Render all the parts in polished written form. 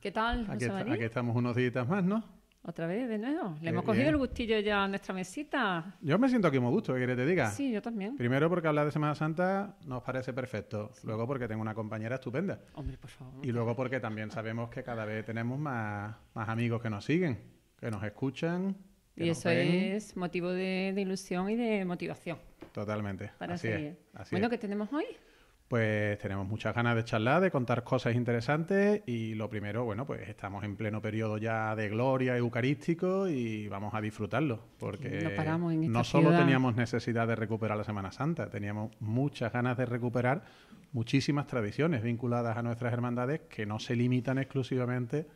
¿Qué tal, José María? Aquí estamos unos días más, ¿no? Otra vez, de nuevo. Le hemos cogido el gustillo ya a nuestra mesita. Yo me siento aquí muy gusto, ¿qué quieres que te diga? Sí, yo también. Primero porque hablar de Semana Santa nos parece perfecto. Sí. Luego porque tengo una compañera estupenda. Hombre, por favor. Y luego porque también sabemos que cada vez tenemos más amigos que nos siguen, que nos escuchan. Que y nos eso ven. Es motivo de ilusión y de motivación. Totalmente. Para así seguir. Así bueno, es. ¿qué tenemos hoy? Pues tenemos muchas ganas de charlar, de contar cosas interesantes y lo primero, bueno, pues estamos en pleno periodo ya de gloria eucarístico y vamos a disfrutarlo porque no paramos en esta no solo ciudad. teníamos necesidad de recuperar la Semana Santa, teníamos muchas ganas de recuperar muchísimas tradiciones vinculadas a nuestras hermandades que no se limitan exclusivamente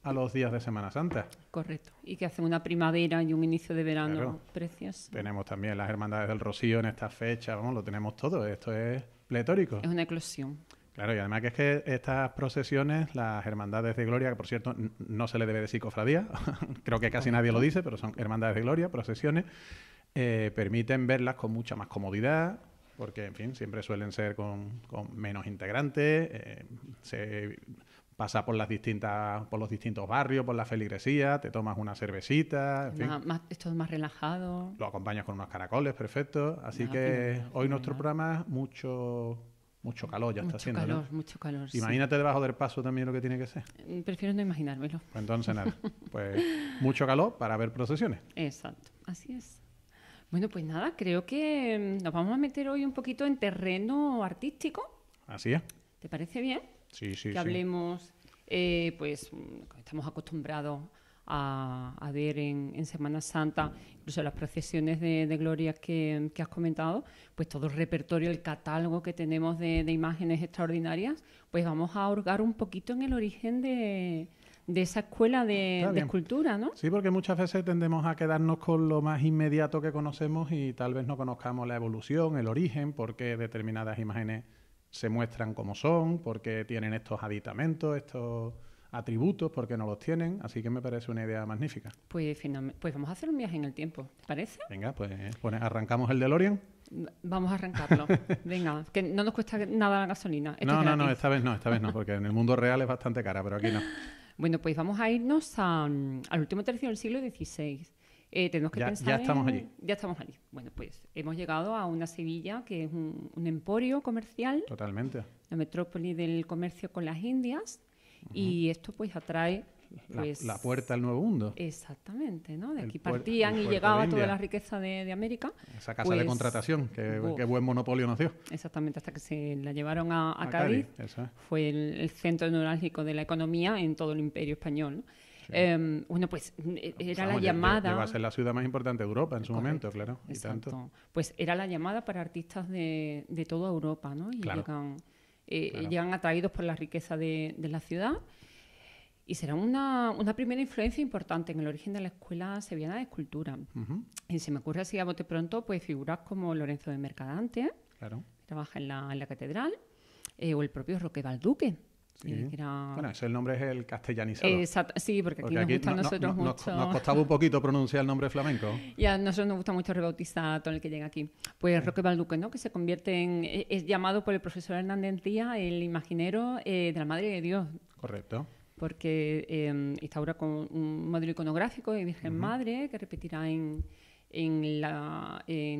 a los días de Semana Santa. Correcto. Y que hacen una primavera y un inicio de verano Claro. precioso. Tenemos también las hermandades del Rocío en esta fecha, vamos, lo tenemos todo, esto es pletórico. Es una eclosión. Claro, y además que es que estas procesiones, las hermandades de gloria, que por cierto no se le debe decir cofradía, creo que casi nadie lo dice, pero son hermandades de gloria, procesiones, permiten verlas con mucha más comodidad, porque, en fin, siempre suelen ser con menos integrantes, se pasa por los distintos barrios, por la feligresía, te tomas una cervecita, en fin. Es todo más relajado. Lo acompañas con unos caracoles, perfecto. Así que hoy nuestro programa mucho calor ya está haciendo, ¿no? Mucho calor, Imagínate debajo del paso también lo que tiene que ser. Prefiero no imaginármelo. Pues entonces nada, pues mucho calor para ver procesiones. Exacto, así es. Bueno, pues nada, creo que nos vamos a meter hoy un poquito en terreno artístico. Así es. ¿Te parece bien? Sí. Que hablemos, pues estamos acostumbrados a ver en Semana Santa, incluso las procesiones de gloria que has comentado, pues todo el repertorio, el catálogo que tenemos de imágenes extraordinarias, pues vamos a hurgar un poquito en el origen de esa escuela de escultura, ¿no? Sí, porque muchas veces tendemos a quedarnos con lo más inmediato que conocemos y tal vez no conozcamos la evolución, el origen, por qué determinadas imágenes se muestran como son, por qué tienen estos aditamentos, estos atributos, por qué no los tienen. Así que me parece una idea magnífica. Pues vamos a hacer un viaje en el tiempo, ¿te parece? Venga, pues arrancamos el DeLorean. Vamos a arrancarlo. Venga, que no nos cuesta nada la gasolina. No, esta vez no, porque en el mundo real es bastante cara, pero aquí no. Bueno, pues vamos a irnos al último tercio del siglo XVI. Tenemos que pensar ya estamos allí. Ya estamos allí. Bueno, pues hemos llegado a una Sevilla que es un emporio comercial. Totalmente. La metrópoli del comercio con las Indias. Y esto pues atrae... la puerta al nuevo mundo. Exactamente, ¿no? De aquí partían y llegaba toda la riqueza de América. Esa casa de contratación, que buen monopolio nos dio. Exactamente, hasta que se la llevaron a Cádiz. Eso es. Fue el centro neurálgico de la economía en todo el Imperio Español, ¿no? Sí. Bueno, pues era la llamada... Llegó a ser la ciudad más importante de Europa en su momento, claro. Exacto. Y tanto. Pues era la llamada para artistas de toda Europa, ¿no? Y claro. llegan atraídos por la riqueza de la ciudad. Y será una primera influencia importante en el origen de la Escuela Sevillana de Escultura. Y se me ocurre así a bote pronto, pues figuras como Lorenzo de Mercadante, claro. que trabaja en la catedral, o el propio Roque Valduque. Sí. Bueno, ese nombre es el castellanizado. Exacto, sí, porque aquí nos gusta a nosotros mucho... Nos costaba un poquito pronunciar el nombre flamenco. Y a nosotros nos gusta mucho rebautizar a todo el que llega aquí. Pues Roque Valduque, ¿no? Que se convierte es llamado por el profesor Hernández Díaz el imaginero de la Madre de Dios. Correcto. Porque instaura con un modelo iconográfico de Virgen Madre que repetirá en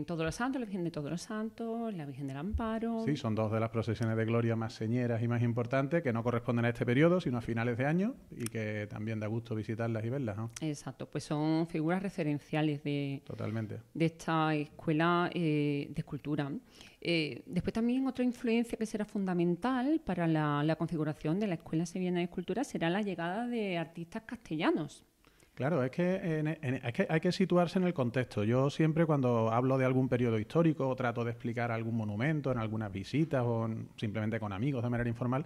Todos los Santos, la Virgen de Todos los Santos, la Virgen del Amparo. Sí, son dos de las procesiones de gloria más señeras y más importantes que no corresponden a este periodo, sino a finales de año y que también da gusto visitarlas y verlas, ¿no? Exacto, pues son figuras referenciales Totalmente. de esta escuela de escultura. Después también otra influencia que será fundamental para la configuración de la Escuela Sevillana de Escultura será la llegada de artistas castellanos. Claro, es que hay que situarse en el contexto. Yo siempre cuando hablo de algún periodo histórico o trato de explicar algún monumento en algunas visitas o simplemente con amigos de manera informal,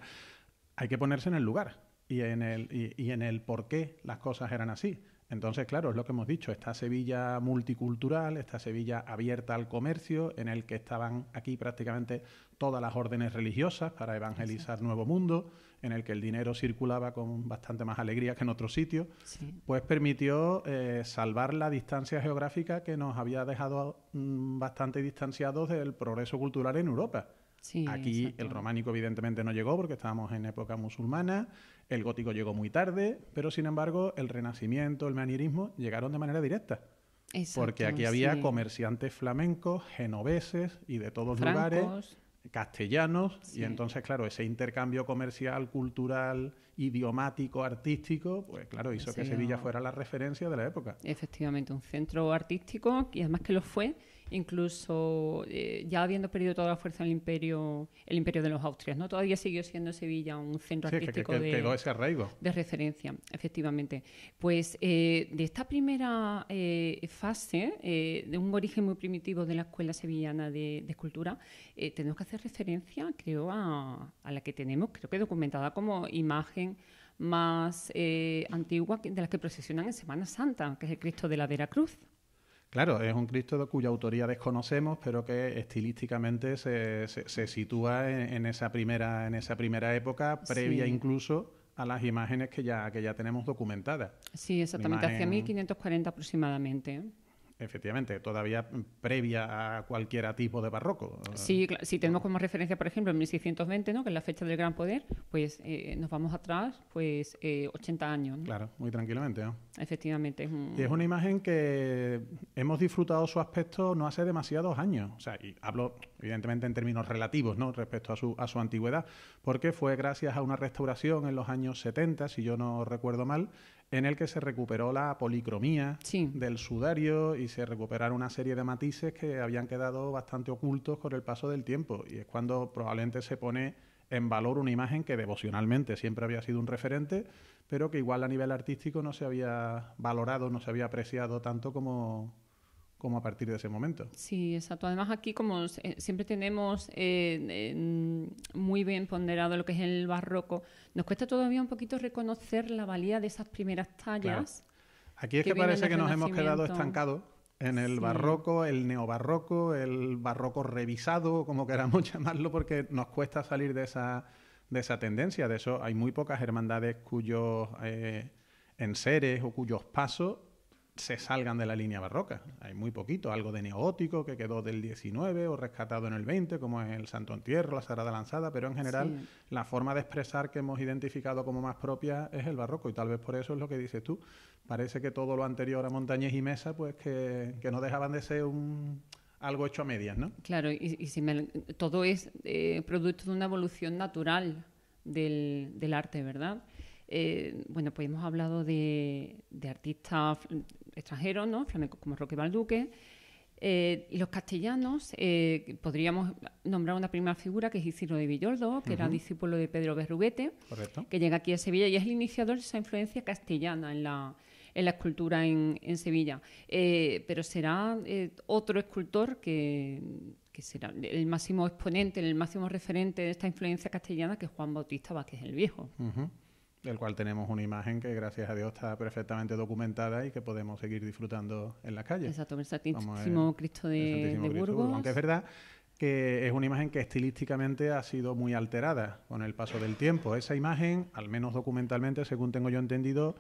hay que ponerse en el lugar y en el por qué las cosas eran así. Entonces, claro, es lo que hemos dicho, esta Sevilla multicultural, esta Sevilla abierta al comercio, en el que estaban aquí prácticamente todas las órdenes religiosas para evangelizar Nuevo Mundo, en el que el dinero circulaba con bastante más alegría que en otros sitios, pues permitió salvar la distancia geográfica que nos había dejado bastante distanciados del progreso cultural en Europa. Sí, aquí exacto. el románico evidentemente no llegó porque estábamos en época musulmana, el gótico llegó muy tarde, pero sin embargo el renacimiento, el manierismo llegaron de manera directa. Exacto, Porque aquí había sí. comerciantes flamencos, genoveses y de todos lugares, Francos, castellanos, y sí. entonces, claro, ese intercambio comercial, cultural, idiomático, artístico, pues claro, hizo que Sevilla fuera la referencia de la época. Efectivamente, un centro artístico y además que lo fue, incluso ya habiendo perdido toda la fuerza el imperio de los Austrias, ¿no? Todavía siguió siendo Sevilla un centro Sí, artístico que quedó ese arraigo. de referencia, efectivamente. Pues de esta primera fase, de un origen muy primitivo de la Escuela Sevillana de Escultura, tenemos que hacer referencia, creo, a la que tenemos, creo que documentada como imagen más antigua de las que procesionan en Semana Santa, que es el Cristo de la Veracruz. Claro, es un Cristo cuya autoría desconocemos, pero que estilísticamente se sitúa en esa primera época, previa Sí. incluso a las imágenes que ya tenemos documentadas. Sí, exactamente, hacia 1540 aproximadamente. Efectivamente, todavía previa a cualquier tipo de barroco. Sí, si tenemos como referencia, por ejemplo, en 1620, ¿no? Que es la fecha del Gran Poder, pues nos vamos atrás, pues 80 años, ¿no? Claro, muy tranquilamente, ¿no? Efectivamente. Y es una imagen que hemos disfrutado su aspecto no hace demasiados años. O sea, y hablo evidentemente en términos relativos, ¿no? Respecto a su antigüedad, porque fue gracias a una restauración en los años 70, si yo no recuerdo mal, en el que se recuperó la policromía del sudario y se recuperaron una serie de matices que habían quedado bastante ocultos con el paso del tiempo. Y es cuando probablemente se pone en valor una imagen que devocionalmente siempre había sido un referente, pero que igual a nivel artístico no se había valorado, no se había apreciado tanto como a partir de ese momento. Sí, exacto. Además aquí como siempre tenemos muy bien ponderado lo que es el barroco, nos cuesta todavía un poquito reconocer la valía de esas primeras tallas. Claro. Aquí es que parece que nos hemos quedado estancados en el Sí. barroco, el neobarroco, el barroco revisado, como queramos llamarlo, porque nos cuesta salir de esa tendencia. De eso hay muy pocas hermandades cuyos enseres o cuyos pasos se salgan de la línea barroca. Hay muy poquito, algo de neogótico que quedó del 19 o rescatado en el 20, como es el Santo Entierro, la Sagrada Lanzada, pero en general la forma de expresar que hemos identificado como más propia es el barroco, y tal vez por eso es lo que dices tú. Parece que todo lo anterior a Montañés y Mesa, pues que no dejaban de ser algo hecho a medias, ¿no? Claro, todo es producto de una evolución natural del arte, ¿verdad? Bueno, pues hemos hablado de artistas extranjeros, ¿no? Flamencos como Roque Balduque. Y los castellanos, podríamos nombrar una primera figura que es Isidro de Villoldo, que era discípulo de Pedro Berruguete, que llega aquí a Sevilla y es el iniciador de esa influencia castellana en la escultura en Sevilla. Pero será otro escultor que será el máximo exponente, el máximo referente de esta influencia castellana, que es Juan Bautista Vázquez el Viejo. Del cual tenemos una imagen que, gracias a Dios, está perfectamente documentada y que podemos seguir disfrutando en las calles. Exacto, el Santísimo Cristo de Burgos. Aunque es verdad que es una imagen que estilísticamente ha sido muy alterada con el paso del tiempo. Esa imagen, al menos documentalmente, según tengo yo entendido,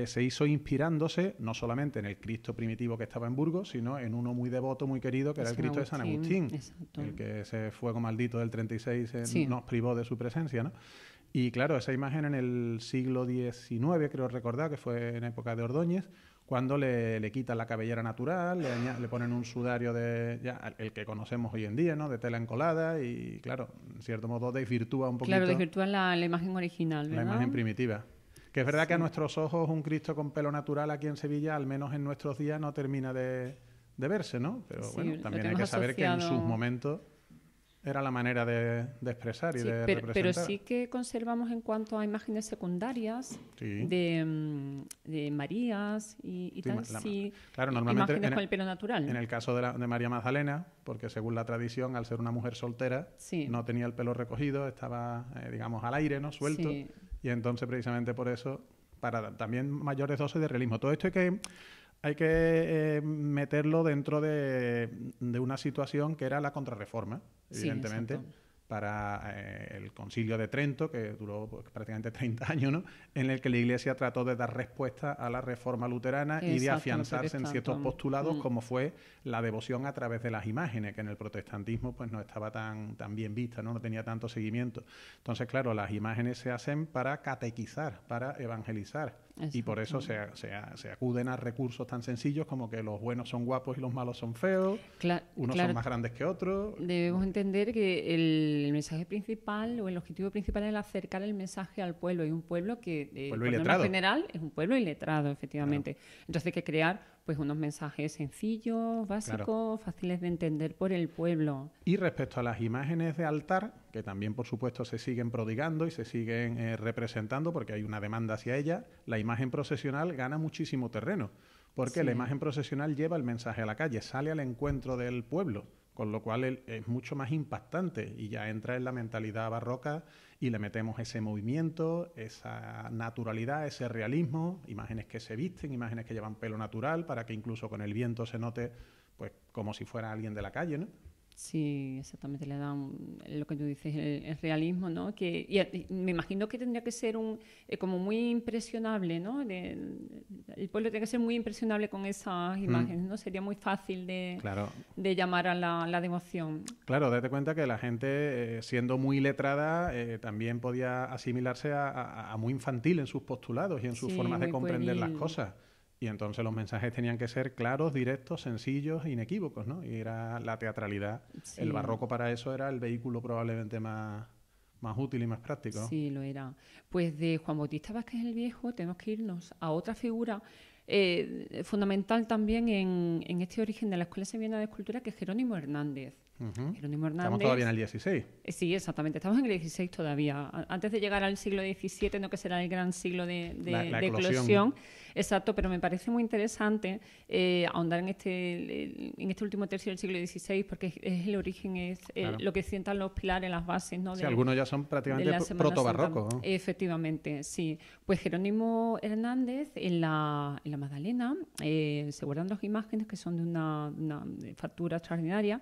se hizo inspirándose no solamente en el Cristo primitivo que estaba en Burgos, sino en uno muy devoto, muy querido, que era el Cristo de San Agustín, el que ese fuego maldito del 36 nos privó de su presencia, ¿no? Y claro, esa imagen en el siglo XIX, creo recordar, que fue en época de Ordóñez, cuando le quitan la cabellera natural, le ponen un sudario el que conocemos hoy en día, ¿no? De tela encolada, y claro, en cierto modo desvirtúa un poquito. Claro, desvirtúa la imagen original, ¿verdad? La imagen primitiva. Que es verdad que a nuestros ojos un Cristo con pelo natural aquí en Sevilla, al menos en nuestros días, no termina de verse, ¿no? Pero bueno, también hay que saber que en sus momentos era la manera de expresar y de representar. Pero sí que conservamos en cuanto a imágenes secundarias de Marías y tal, claro, normalmente imágenes con el pelo natural. En el caso de María Magdalena, porque según la tradición, al ser una mujer soltera, no tenía el pelo recogido, estaba, digamos, al aire, ¿no? Suelto. Sí. Y entonces, precisamente por eso, para también mayores dosis de realismo. Todo esto hay que meterlo dentro de una situación que era la contrarreforma, evidentemente. Sí, para el Concilio de Trento, que duró pues, prácticamente 30 años, ¿no? En el que la Iglesia trató de dar respuesta a la reforma luterana y de afianzarse en ciertos postulados, como fue la devoción a través de las imágenes, que en el protestantismo pues no estaba tan bien vista, ¿no? No tenía tanto seguimiento. Entonces, claro, las imágenes se hacen para catequizar, para evangelizar. Y por eso se acuden a recursos tan sencillos como que los buenos son guapos y los malos son feos, unos son más grandes que otros. Debemos entender que el mensaje principal o el objetivo principal es acercar el mensaje al pueblo, y un pueblo que, por norma general, es un pueblo iletrado, efectivamente. Claro. Entonces hay que crear pues unos mensajes sencillos, básicos, fáciles de entender por el pueblo. Y respecto a las imágenes de altar, que también por supuesto se siguen prodigando y se siguen representando porque hay una demanda hacia ellas, la imagen procesional gana muchísimo terreno, porque la imagen procesional lleva el mensaje a la calle, sale al encuentro del pueblo, con lo cual es mucho más impactante y ya entra en la mentalidad barroca y le metemos ese movimiento, esa naturalidad, ese realismo, imágenes que se visten, imágenes que llevan pelo natural para que incluso con el viento se note pues como si fuera alguien de la calle, ¿no? Sí, exactamente, le dan lo que tú dices, el realismo, ¿no? Y me imagino que tendría que ser como muy impresionable, ¿no? El pueblo tiene que ser muy impresionable con esas imágenes, ¿no? Sería muy fácil de llamar a la devoción. Claro, date cuenta que la gente, siendo muy letrada, también podía asimilarse a muy infantil en sus postulados y en sus formas de comprender las cosas. Y entonces los mensajes tenían que ser claros, directos, sencillos, inequívocos, ¿no? Y era la teatralidad. Sí. El barroco para eso era el vehículo probablemente más útil y más práctico, ¿no? Sí, lo era. Pues de Juan Bautista Vázquez el Viejo tenemos que irnos a otra figura fundamental también en este origen de la Escuela Sevillana de Escultura, que es Jerónimo Hernández. Jerónimo Hernández. Estamos todavía en el 16. Sí, exactamente. Estamos en el 16 todavía. Antes de llegar al siglo XVII, no que será el gran siglo de eclosión. Exacto, pero me parece muy interesante ahondar en este último tercio del siglo XVI, porque es el origen, es lo que sientan los pilares, las bases, ¿no? Sí, algunos ya son prácticamente protobarrocos, ¿no? Efectivamente, sí. Pues Jerónimo Hernández en la Magdalena se guardan dos imágenes que son de una factura extraordinaria,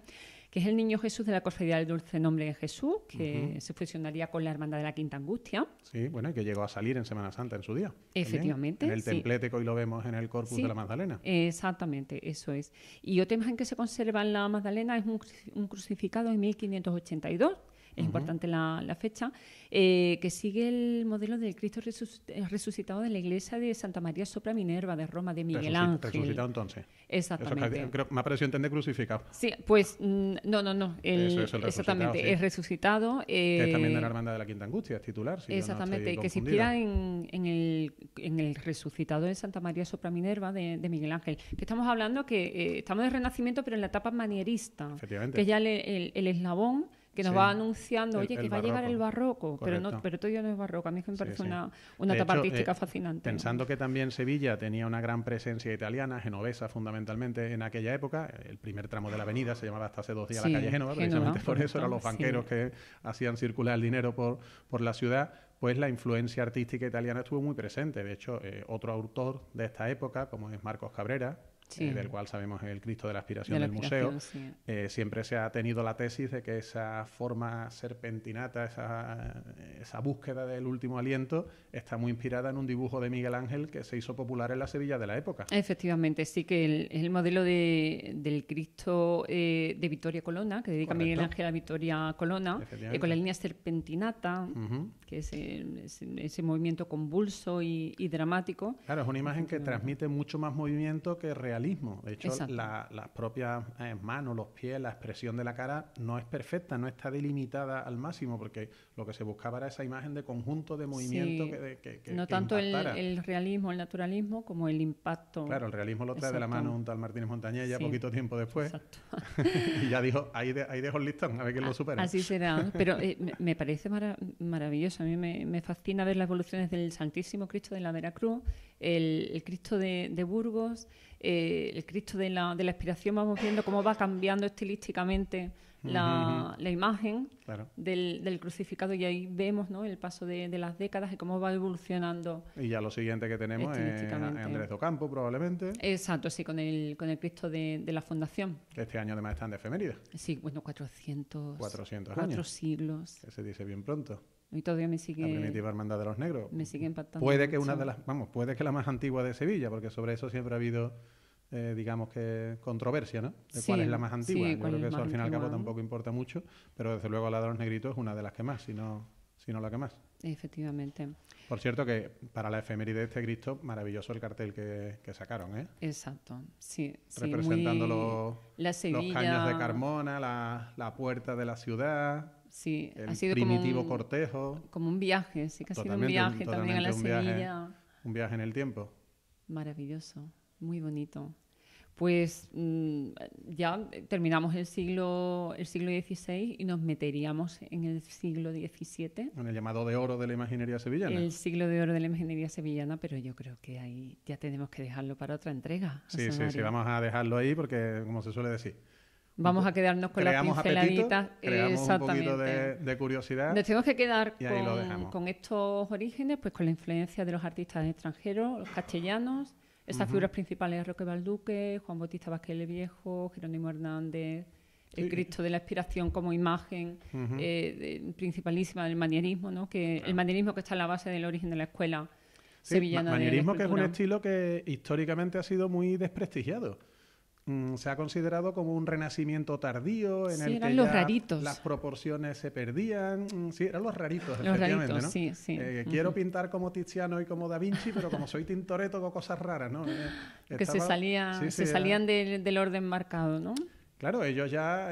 que es el Niño Jesús de la Cofradía del Dulce Nombre de Jesús, que se fusionaría con la Hermandad de la Quinta Angustia. Sí, bueno, y que llegó a salir en Semana Santa en su día. Efectivamente. En el templete que hoy lo vemos en el Corpus de la Magdalena. Exactamente, eso es. Y otra imagen que se conserva en la Magdalena es un crucificado en 1582. Es importante la fecha, que sigue el modelo del Cristo resucitado de la iglesia de Santa María sopra Minerva de Roma, de Miguel Ángel. Resucitado entonces. Exactamente. Creo, me ha parecido entender crucificado. Sí, pues no. Eso es el exactamente, sí. Es resucitado. Que es también de la Hermandad de la Quinta Angustia, es titular. Si exactamente, que se inspira en el resucitado de Santa María sopra Minerva de Miguel Ángel. Que estamos hablando que estamos de Renacimiento, pero en la etapa manierista. Efectivamente. Que es ya el eslabón que nos va anunciando, oye, que va a llegar el barroco, pero todavía no es barroco. A mí me parece una etapa artística fascinante. Pensando que también Sevilla tenía una gran presencia italiana, genovesa fundamentalmente en aquella época, el primer tramo de la avenida se llamaba hasta hace 2 días la calle Génova, precisamente por eso eran los banqueros que hacían circular el dinero por la ciudad, pues la influencia artística italiana estuvo muy presente. De hecho, otro autor de esta época, como es Marcos Cabrera, del cual sabemos el Cristo de la Aspiración del museo, siempre se ha tenido la tesis de que esa forma serpentinata, esa búsqueda del último aliento, está muy inspirada en un dibujo de Miguel Ángel que se hizo popular en la Sevilla de la época. Efectivamente, sí, que es el modelo del Cristo de Vittoria Colonna, que dedica Miguel Ángel a Vittoria Colonna, con la línea serpentinata, que es ese movimiento convulso y dramático. Claro, es una imagen que transmite mucho más movimiento que realismo. De hecho, las propias manos, los pies, la expresión de la cara no es perfecta, no está delimitada al máximo, porque lo que se buscaba era esa imagen de conjunto de movimiento que no tanto el realismo, el naturalismo, como el impacto. Claro, el realismo lo trae de la mano un tal Martínez Montañella poquito tiempo después. Y ya dijo, ahí dejo el listón, a ver quién lo supera. Así será, pero me parece maravilloso. A mí me fascina ver las evoluciones del Santísimo Cristo de la Veracruz, el Cristo de Burgos, el Cristo de la Expiración. Vamos viendo cómo va cambiando estilísticamente la imagen Claro. del crucificado, y ahí vemos, ¿no?, el paso de las décadas y cómo va evolucionando. Y ya lo siguiente que tenemos es Estilísticamente. Andrés Docampo, probablemente, Exacto, sí, con el Cristo de la Fundación. que este año además están de efeméride. Sí, bueno, 400 400 4 años. siglos. Que se dice bien pronto. Y todavía me La sigue, primitiva hermandad de los negros. me sigue impactando Puede que mucho. una de las, vamos, puede que la más antigua de Sevilla, porque sobre eso siempre ha habido, digamos que controversia, ¿no? De Sí, cuál es la más antigua. sí, Yo cuál creo es que eso más al fin y al cabo antigua. tampoco importa mucho, pero desde luego la de los negritos es una de las que más, si no la que más. Efectivamente. Por cierto que para la efeméride de este Cristo, maravilloso el cartel que sacaron, ¿eh? Exacto. Sí, sí, Representando muy... La los Sevilla... caños de Carmona, la puerta de la ciudad, Sí, ha el sido primitivo cortejo. como un viaje, sí, que ha sido un Totalmente, viaje también a la totalmente un viaje. Sevilla. Un viaje en el tiempo. Maravilloso, muy bonito. Pues ya terminamos el siglo XVI y nos meteríamos en el siglo XVII, En el llamado de oro de la imaginería sevillana. el siglo de oro de la imaginería sevillana, pero yo creo que ahí ya tenemos que dejarlo para otra entrega. Sí, José sí, María. vamos a dejarlo ahí porque, como se suele decir, Vamos a quedarnos con las creamos apetito, pinceladitas. creamos un poquito Exactamente. de curiosidad. Nos tenemos que quedar Y ahí lo dejamos. con estos orígenes, pues con la influencia de los artistas extranjeros, los castellanos, esas figuras principales, Roque Balduque, Juan Bautista Vázquez el Viejo, Jerónimo Hernández, el Sí. Cristo de la Expiración como imagen Ujú. principalísima del manierismo, ¿no? Que el manierismo que está en la base del origen de la escuela Sí, sevillana de la manierismo, que es un escultura. estilo que históricamente ha sido muy desprestigiado. Se ha considerado como un renacimiento tardío en Sí, el eran que los ya raritos. las proporciones se perdían. Sí, eran los raritos, Los efectivamente, raritos, ¿no? sí, sí. Quiero pintar como Tiziano y como Da Vinci, pero como soy tintoretto hago cosas raras, ¿no? Que se Sí, sí, salían del orden marcado, ¿no? Claro, ellos ya,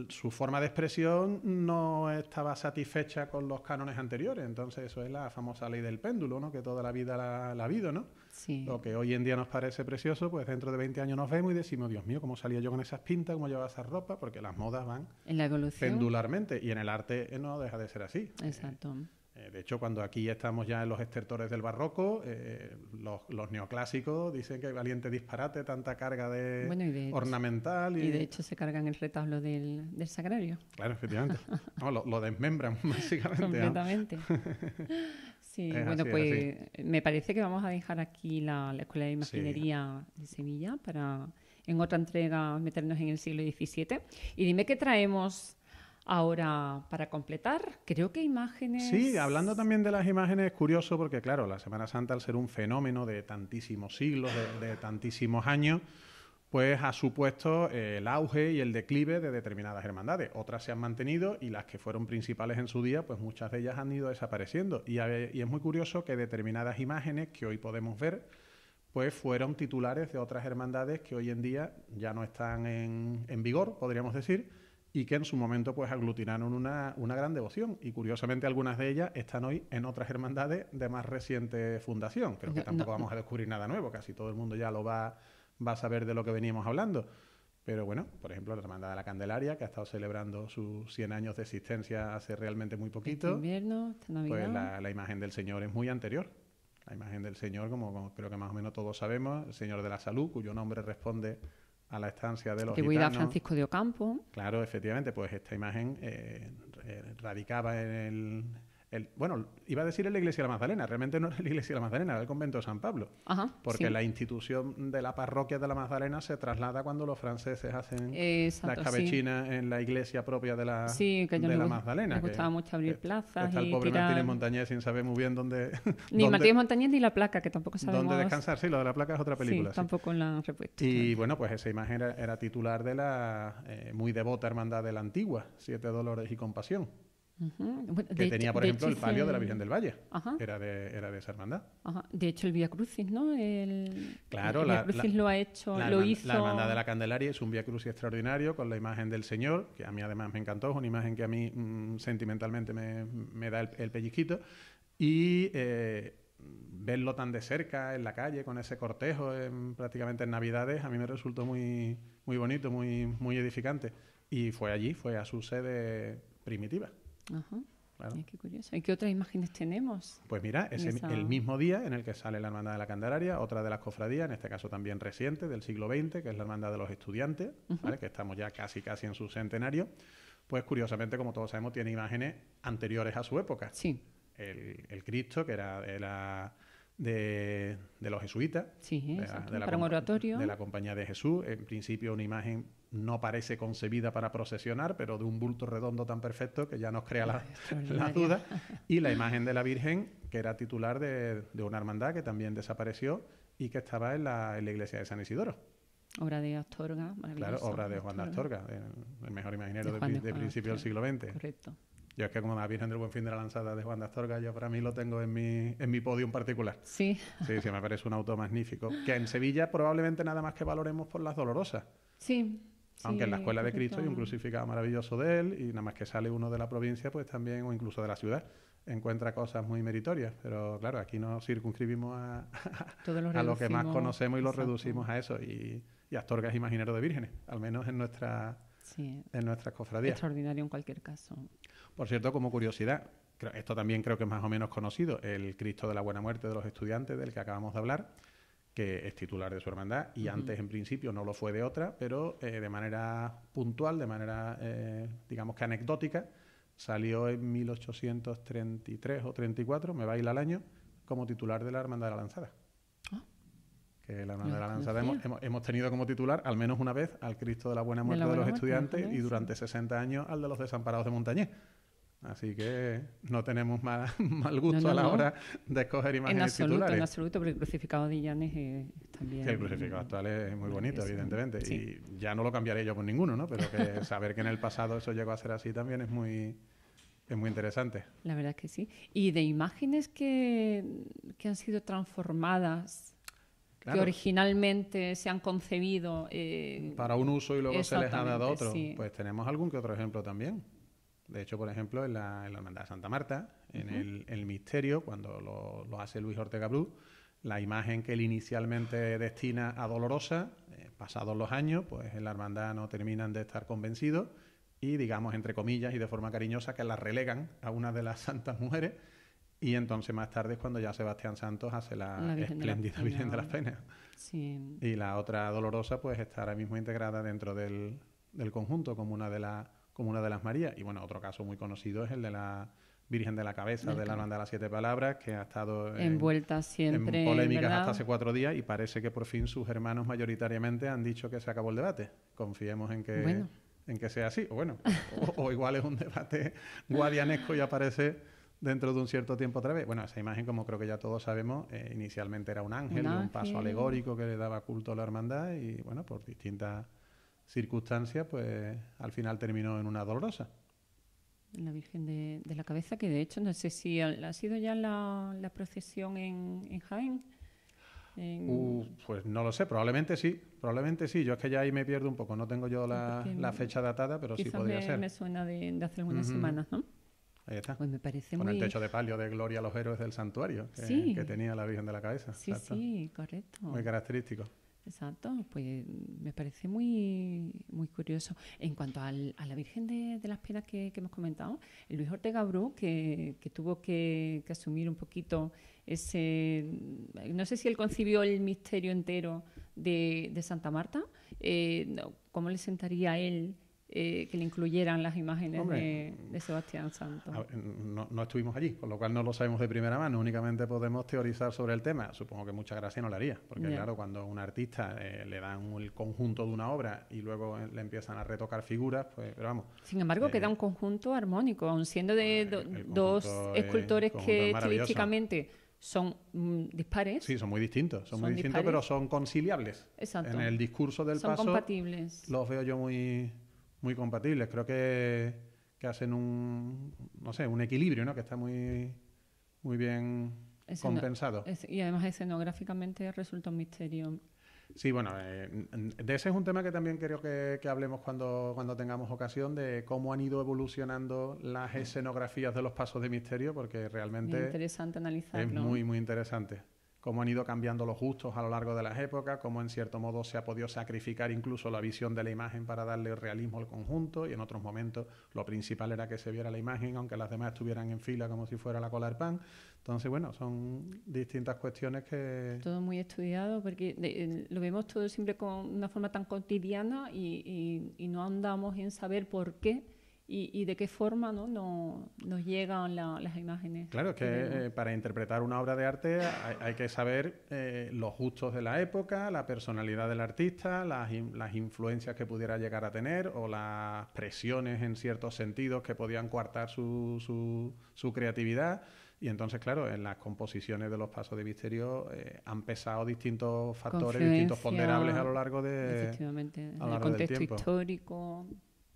su forma de expresión no estaba satisfecha con los cánones anteriores, entonces eso es la famosa ley del péndulo, ¿no? Que toda la vida la ha habido, ¿no? Sí. Lo que hoy en día nos parece precioso, pues dentro de 20 años nos vemos y decimos, Dios mío, ¿cómo salía yo con esas pintas? ¿Cómo llevaba esas ropas? Porque las modas van En la evolución. pendularmente y en el arte no deja de ser así. Exacto. De hecho, cuando aquí estamos ya en los estertores del barroco, los neoclásicos dicen que valiente disparate, tanta carga de Bueno, y de hecho- ornamental. Y de hecho se cargan el retablo del sagrario. Claro, efectivamente. No, lo desmembran, básicamente. ¿no? Completamente. Sí, Es bueno, así, pues me parece que vamos a dejar aquí la Escuela de Imaginería de Sevilla para en otra entrega meternos en el siglo XVII. Y dime qué traemos ahora para completar. Creo que imágenes... Sí, hablando también de las imágenes, es curioso porque, claro, la Semana Santa, al ser un fenómeno de tantísimos siglos, de tantísimos años, pues ha supuesto el auge y el declive de determinadas hermandades. Otras se han mantenido y las que fueron principales en su día, pues muchas de ellas han ido desapareciendo. Y es muy curioso que determinadas imágenes que hoy podemos ver, pues fueron titulares de otras hermandades que hoy en día ya no están en vigor, podríamos decir, y que en su momento pues aglutinaron una gran devoción. Y curiosamente algunas de ellas están hoy en otras hermandades de más reciente fundación. Pero que tampoco vamos a descubrir nada nuevo, casi todo el mundo ya lo va a saber de lo que veníamos hablando. Pero bueno, por ejemplo, la Hermandad de la Candelaria, que ha estado celebrando sus 100 años de existencia hace realmente muy poquito, Este invierno, esta Navidad. pues la imagen del Señor es muy anterior. La imagen del Señor, como creo que más o menos todos sabemos, el Señor de la Salud, cuyo nombre responde a la estancia de los Atribuida a gitanos. Francisco de Ocampo. Claro, efectivamente, pues esta imagen radicaba en bueno, iba a decir en la Iglesia de la Magdalena, realmente no era la Iglesia de la Magdalena, era el convento de San Pablo. Ajá, Porque sí. la institución de la parroquia de la Magdalena se traslada cuando los franceses hacen Exacto, la escabechina en la iglesia propia de la, Sí, que a ellos de la les Magdalena. gustaba mucho abrir que plazas está el y pobre tirar- Martínez Montañés sin saber muy bien dónde, Ni dónde- Martínez Montañés ni la placa, que tampoco sabemos. dónde descansar. Sí, lo de la placa es otra película. Sí, sí. tampoco la han repuesto. Y bueno, pues esa imagen era titular de la muy devota hermandad de la Antigua, Siete Dolores y Compasión, Ujú. Bueno, que tenía, por ejemplo, el palio de la Virgen del del Valle. Ajá. Era de esa hermandad. Ajá. De hecho, el Vía Crucis, ¿no? Claro, el Vía Crucis lo ha hecho, lo hizo... La Hermandad de la Candelaria es un Vía Crucis extraordinario con la imagen del Señor, que a mí además me encantó, es una imagen que a mí sentimentalmente me da el pellizquito. Y verlo tan de cerca en la calle, con ese cortejo, prácticamente en Navidades, a mí me resultó muy, muy bonito, muy edificante. Y fue allí, fue a su sede primitiva. Ajá. Claro. Ay, qué curioso. ¿Y qué otras imágenes tenemos? Pues mira, es el mismo día en el que sale la Hermandad de la Candelaria, otra de las cofradías, en este caso también reciente, del siglo XX, que es la Hermandad de los Estudiantes, ¿vale? Que estamos ya casi en su centenario. Pues curiosamente, como todos sabemos, tiene imágenes anteriores a su época. Sí. El Cristo, que era de los jesuitas, Sí, para un oratorio. de la Compañía de Jesús. En principio, una imagen no parece concebida para procesionar, pero de un bulto redondo tan perfecto que ya nos crea la duda. Y la imagen de la Virgen, que era titular de una hermandad que también desapareció y que estaba en la iglesia de San Isidoro. Obra de Astorga, maravillosa. Claro, obra de Juan de Astorga, el mejor imaginero de principio del siglo XX. Correcto. Yo es que como la Virgen del Buen Fin de la Lanzada de Juan de Astorga, yo para mí lo tengo en mi podio en particular. Sí. Sí, me parece un auto magnífico. Que en Sevilla probablemente nada más que valoremos por las Dolorosas. Sí. Aunque en la Escuela de Cristo hay un crucificado maravilloso de él y nada más que sale uno de la provincia, pues también, o incluso de la ciudad, encuentra cosas muy meritorias. Pero claro, aquí nos circunscribimos a lo que más conocemos y lo reducimos a eso. Y Astorga es imaginero de vírgenes, al menos en nuestras cofradías. Extraordinario en cualquier caso. Por cierto, como curiosidad, esto también creo que es más o menos conocido, el Cristo de la Buena Muerte de los Estudiantes, del que acabamos de hablar, que es titular de su hermandad y antes en principio no lo fue de otra, pero de manera puntual, de manera digamos que anecdótica, salió en 1833 o 34, me va a ir al año, como titular de la Hermandad de la Lanzada. Que la Hermandad de la Lanzada hemos tenido como titular al menos una vez al Cristo de la Buena Muerte de los Estudiantes y durante 60 años al de los Desamparados de Montañés. Así que no tenemos mal gusto a la hora de escoger imágenes titulares. En absoluto, porque el crucificado de Illanes también... Que el crucificado actual es muy bonito, evidentemente. Sí. Y ya no lo cambiaré yo por ninguno, ¿no? Pero que saber que en el pasado eso llegó a ser así también es muy interesante. La verdad es que sí. Y de imágenes que han sido transformadas... Claro. Que originalmente se han concebido... para un uso y luego se les ha dado otro. Sí. Pues tenemos algún que otro ejemplo también. De hecho, por ejemplo, en la Hermandad de Santa Marta, en el misterio, cuando lo hace Luis Ortega Bru, la imagen que él inicialmente destina a Dolorosa, pasados los años, pues en la hermandad no terminan de estar convencidos y, digamos, entre comillas y de forma cariñosa, que la relegan a una de las santas mujeres. Y entonces más tarde es cuando ya Sebastián Santos hace la espléndida Virgen de las Penas. Sí. Y la otra Dolorosa pues está ahora mismo integrada dentro del conjunto como una de las Marías. Y bueno, otro caso muy conocido es el de la Virgen de la Cabeza de la Hermandad de las Siete Palabras, que ha estado envuelta siempre en polémicas, ¿verdad?, hasta hace 4 días, y parece que por fin sus hermanos mayoritariamente han dicho que se acabó el debate. Confiemos en que sea así. O igual es un debate guadianesco y aparece dentro de un cierto tiempo otra vez. Bueno, esa imagen, como creo que ya todos sabemos, inicialmente era un ángel de un paso alegórico que le daba culto a la hermandad y, bueno, por distintas circunstancias, pues al final terminó en una Dolorosa. La Virgen de la Cabeza, que de hecho no sé si ha sido ya la procesión en Jaén. Pues no lo sé, probablemente sí. Yo es que ya ahí me pierdo un poco, no tengo yo la fecha datada, pero sí podría ser. Me suena de hace algunas semanas, ¿no? Ahí está. Pues me parece con el techo de palio de Gloria a los héroes del santuario que tenía la Virgen de la Cabeza. Sí, exacto. Sí, correcto. Muy característico. Exacto, pues me parece muy, muy curioso. En cuanto a la Virgen de las Penas que hemos comentado, el Luis Ortega Bru, que tuvo que asumir un poquito ese... No sé si él concibió el misterio entero de Santa Marta. ¿Cómo le sentaría a él que le incluyeran las imágenes de Sebastián Santos? No estuvimos allí, con lo cual no lo sabemos de primera mano, únicamente podemos teorizar sobre el tema. Supongo que mucha gracia no le haría, porque claro, cuando a un artista le dan el conjunto de una obra y luego le empiezan a retocar figuras, pues pero vamos. Sin embargo, queda un conjunto armónico, aun siendo de dos escultores que estilísticamente son dispares. Sí, son muy distintos, pero son conciliables. Exacto. En el discurso del paso compatibles. Los veo yo muy compatibles. Creo que hacen un equilibrio, ¿no? Que está muy bien compensado. Y además escenográficamente resulta un misterio. Sí, bueno, de ese es un tema que también creo que hablemos cuando tengamos ocasión, de cómo han ido evolucionando las escenografías de los pasos de misterio, porque realmente es interesante analizarlo. Es muy interesante. cómo han ido cambiando los gustos a lo largo de las épocas, cómo en cierto modo se ha podido sacrificar incluso la visión de la imagen para darle realismo al conjunto, y en otros momentos lo principal era que se viera la imagen, aunque las demás estuvieran en fila como si fuera la cola del pan. Entonces, bueno, son distintas cuestiones que... Todo muy estudiado, porque lo vemos todo siempre con una forma tan cotidiana y no andamos en saber por qué y de qué forma nos llegan las imágenes. Claro, es que para interpretar una obra de arte hay que saber los gustos de la época, la personalidad del artista, las influencias que pudiera llegar a tener o las presiones en ciertos sentidos que podían coartar su creatividad. Y entonces, claro, en las composiciones de los pasos de misterio han pesado distintos factores, distintos ponderables a lo largo efectivamente, a lo largo el contexto del tiempo. Histórico.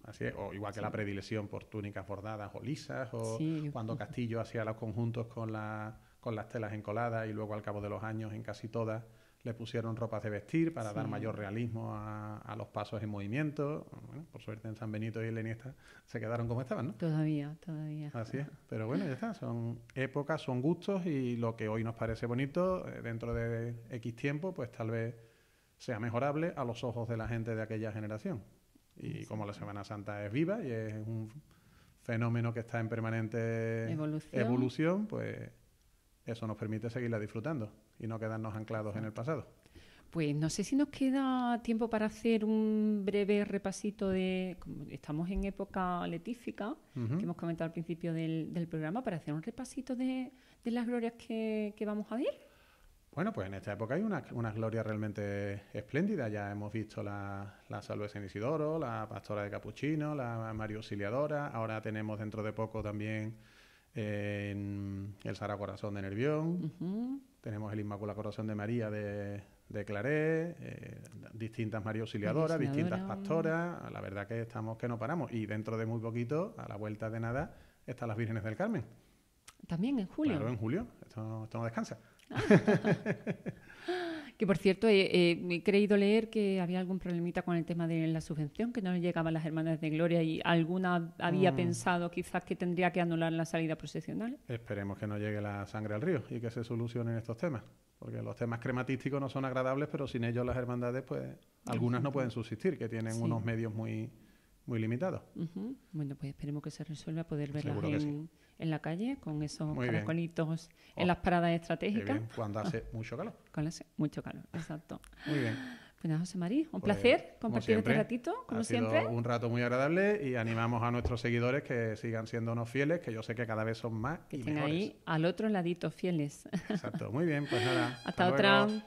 Así es, o igual que la predilección por túnicas bordadas o lisas, o Sí. cuando Castillo hacía los conjuntos con las telas encoladas y luego al cabo de los años en casi todas le pusieron ropas de vestir para dar mayor realismo a los pasos en movimiento. Bueno, por suerte en San Benito y en la Iniesta se quedaron como estaban, ¿no? Todavía. Así es, pero bueno, ya está, son épocas, son gustos y lo que hoy nos parece bonito, dentro de X tiempo, pues tal vez sea mejorable a los ojos de la gente de aquella generación. Y como la Semana Santa es viva y es un fenómeno que está en permanente evolución, pues eso nos permite seguirla disfrutando y no quedarnos anclados en el pasado. Pues no sé si nos queda tiempo para hacer un breve repasito como estamos en época letífica, que hemos comentado al principio del programa, para hacer un repasito de las glorias que vamos a ver. Bueno, pues en esta época hay unas glorias realmente espléndidas. Ya hemos visto la Salve de San Isidoro, la Pastora de Capuchino, la María Auxiliadora. Ahora tenemos dentro de poco también el Sagrado Corazón de Nervión. Tenemos el Inmaculado Corazón de María de Claret, distintas María Auxiliadoras, distintas pastoras. La verdad que estamos que no paramos. Y dentro de muy poquito, a la vuelta de nada, están las Vírgenes del Carmen. También en julio. Claro, en julio. Esto no descansa. Que por cierto, he creído leer que había algún problemita con el tema de la subvención, que no le llegaban las Hermanas de Gloria y alguna había pensado quizás que tendría que anular la salida procesional. Esperemos que no llegue la sangre al río y que se solucionen estos temas, porque los temas crematísticos no son agradables, pero sin ellos las hermandades, pues algunas no pueden subsistir, que tienen unos medios muy limitados. Bueno, pues esperemos que se resuelva, poder verlas en la calle con esos muy caracolitos en las paradas estratégicas. Bien, cuando hace mucho calor. Cuando hace mucho calor, exacto. Muy bien. Pues nada, José María, un placer compartir este ratito, como siempre. Ha sido un rato muy agradable y animamos a nuestros seguidores que sigan siendo unos fieles, que yo sé que cada vez son más que y estén mejores. ahí al otro ladito fieles. Exacto, muy bien, pues nada. Hasta otra. Luego.